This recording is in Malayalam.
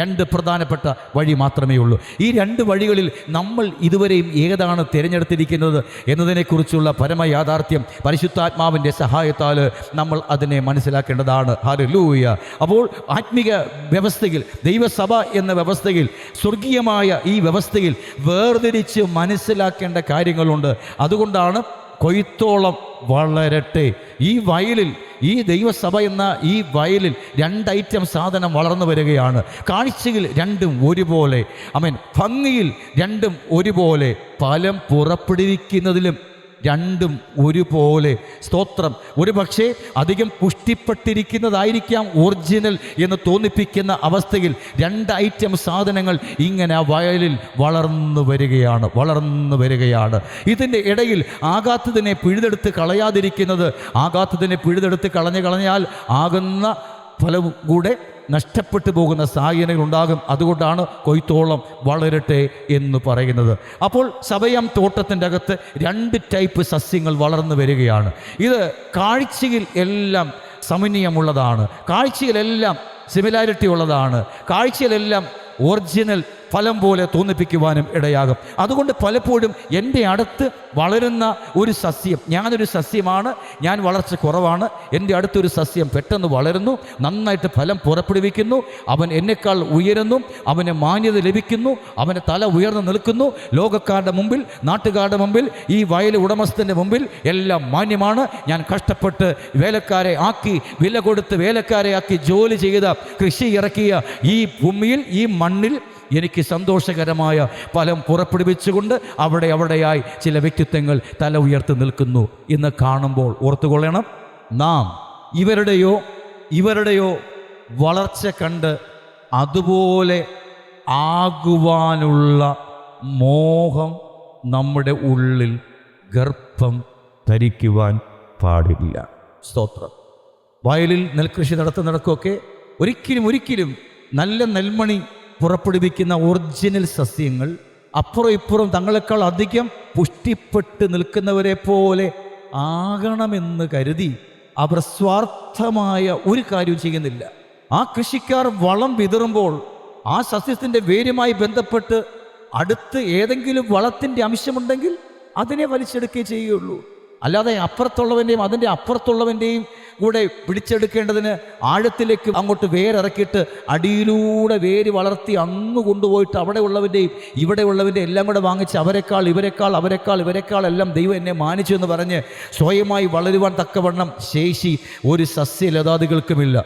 രണ്ട് പ്രധാനപ്പെട്ട വഴി മാത്രമേ ഉള്ളൂ. ഈ രണ്ട് വഴികളിൽ നമ്മൾ ഇതുവരെയും ഏതാണ് തിരഞ്ഞെടുത്തിരിക്കുന്നത് എന്നതിനെക്കുറിച്ചുള്ള പരമയാഥാർത്ഥ്യം പരിശുദ്ധാത്മാവിൻ്റെ സഹായത്താൽ നമ്മൾ അതിനെ മനസ്സിലാക്കേണ്ടതാണ്. ഹല്ലേലൂയ. അപ്പോൾ ആത്മീക വ്യവസ്ഥയിൽ, ദൈവസഭ എന്ന വ്യവസ്ഥയിൽ, സ്വർഗീയമായ ഈ വ്യവസ്ഥയിൽ വേർതിരിച്ച് മനസ്സിലാക്കേണ്ട കാര്യങ്ങളുണ്ട്. അതുകൊണ്ടാണ് കൊയ്ത്തോളം വളരട്ടെ. ഈ വയലിൽ, ഈ ദൈവസഭ എന്ന ഈ വയലിൽ രണ്ടൈറ്റം സാധനം വളർന്നു വരികയാണ്. കാഴ്ചയിൽ രണ്ടും ഒരുപോലെ, ഭംഗിയിൽ രണ്ടും ഒരുപോലെ, ഫലം പുറപ്പെടുവിക്കുന്നതിലും രണ്ടും ഒരുപോലെ. സ്തോത്രം. ഒരു പക്ഷേ അധികം പുഷ്ടിപ്പെട്ടിരിക്കുന്നതായിരിക്കാം ഒറിജിനൽ എന്ന് തോന്നിപ്പിക്കുന്ന അവസ്ഥയിൽ രണ്ട് ഐറ്റം സാധനങ്ങൾ ഇങ്ങനെ ആ വയലിൽ വളർന്നു വരികയാണ്. ഇതിൻ്റെ ഇടയിൽ ആകാത്തതിനെ പിഴുതെടുത്ത് കളയാതിരിക്കുന്നത്, ആകാത്തതിനെ പിഴുതെടുത്ത് കളഞ്ഞാൽ ആകുന്ന ഫലവും കൂടെ നഷ്ടപ്പെട്ടു പോകുന്ന സാഹചര്യങ്ങൾ ഉണ്ടാകും. അതുകൊണ്ടാണ് കൊയ്ത്തോളം വളരട്ടെ എന്ന് പറയുന്നത്. അപ്പോൾ സഭയാം തോട്ടത്തിൻ്റെ അകത്ത് രണ്ട് ടൈപ്പ് സസ്യങ്ങൾ വളർന്നു വരികയാണ്. ഇത് കാഴ്ചയിൽ എല്ലാം സമന്വയമുള്ളതാണ്, കാഴ്ചയിലെല്ലാം സിമിലാരിറ്റി ഉള്ളതാണ്, കാഴ്ചയിലെല്ലാം ഒറിജിനൽ ഫലം പോലെ തോന്നിപ്പിക്കുവാനും ഇടയാകും. അതുകൊണ്ട് പലപ്പോഴും എൻ്റെ അടുത്ത് വളരുന്ന ഒരു സസ്യം, ഞാനൊരു സസ്യമാണ്, ഞാൻ വളർച്ച കുറവാണ്, എൻ്റെ അടുത്തൊരു സസ്യം പെട്ടെന്ന് വളരുന്നു, നന്നായിട്ട് ഫലം പുറപ്പെടുവിക്കുന്നു, അവൻ എന്നെക്കാൾ ഉയരുന്നു, അവന് മാന്യത ലഭിക്കുന്നു, അവൻ്റെ തല ഉയർന്നു നിൽക്കുന്നു, ലോകക്കാരുടെ മുമ്പിൽ, നാട്ടുകാരുടെ മുമ്പിൽ, ഈ വയൽ ഉടമസ്ഥൻ്റെ മുമ്പിൽ എല്ലാം മാന്യമാണ്. ഞാൻ കഷ്ടപ്പെട്ട് വേലക്കാരെ ആക്കി, വില കൊടുത്ത് വേലക്കാരെ ആക്കി ജോലി ചെയ്ത, കൃഷി ഇറക്കിയ ഈ ഭൂമിയിൽ, ഈ മണ്ണിൽ എനിക്ക് സന്തോഷകരമായ ഫലം പുറപ്പെടുവിച്ചുകൊണ്ട് അവിടെയായി ചില വ്യക്തിത്വങ്ങൾ തല ഉയർത്തി നിൽക്കുന്നു എന്ന് കാണുമ്പോൾ ഓർത്തുകൊള്ളണം, നാം ഇവരുടെയോ വളർച്ച കണ്ട് അതുപോലെ ആകുവാനുള്ള മോഹം നമ്മുടെ ഉള്ളിൽ ഗർഭം ധരിക്കുവാൻ പാടില്ല. സ്തോത്രം. വയലിൽ നെൽകൃഷി നടത്തുന്നിടക്കൊക്കെ ഒരിക്കലും നല്ല നെൽമണി പുറപ്പെടുവിക്കുന്ന ഒറിജിനൽ സസ്യങ്ങൾ അപ്പുറം ഇപ്പുറം തങ്ങളെക്കാൾ അധികം പുഷ്ടിപ്പെട്ട് നിൽക്കുന്നവരെ പോലെ ആകണമെന്ന് കരുതി അവർ സ്വാർത്ഥമായ ഒരു കാര്യവും ചെയ്യുന്നില്ല. ആ കൃഷിക്കാർ വളം വിതറുമ്പോൾ ആ സസ്യത്തിൻ്റെ വേരുമായി ബന്ധപ്പെട്ട് അടുത്ത് ഏതെങ്കിലും വളത്തിൻ്റെ അംശമുണ്ടെങ്കിൽ അതിനെ വലിച്ചെടുക്കുകയേ ചെയ്യുകയുള്ളൂ. അല്ലാതെ അപ്പുറത്തുള്ളവൻ്റെയും അതിൻ്റെ അപ്പുറത്തുള്ളവൻ്റെയും കൂടെ പിടിച്ചെടുക്കേണ്ടതിന് ആഴത്തിലേക്ക് അങ്ങോട്ട് വേരിറക്കിയിട്ട് അടിയിലൂടെ വേര് വളർത്തി അങ്ങ് കൊണ്ടുപോയിട്ട് അവിടെ ഉള്ളവൻ്റെയും ഇവിടെ ഉള്ളവൻ്റെ എല്ലാം കൂടെ വാങ്ങിച്ച് അവരെക്കാൾ എല്ലാം ദൈവം എന്നെ മാനിച്ചു എന്ന് പറഞ്ഞ് സ്വയമായി വളരുവാൻ തക്കവണ്ണം ശേഷി ഒരു സസ്യലതാദികൾക്കുമില്ല.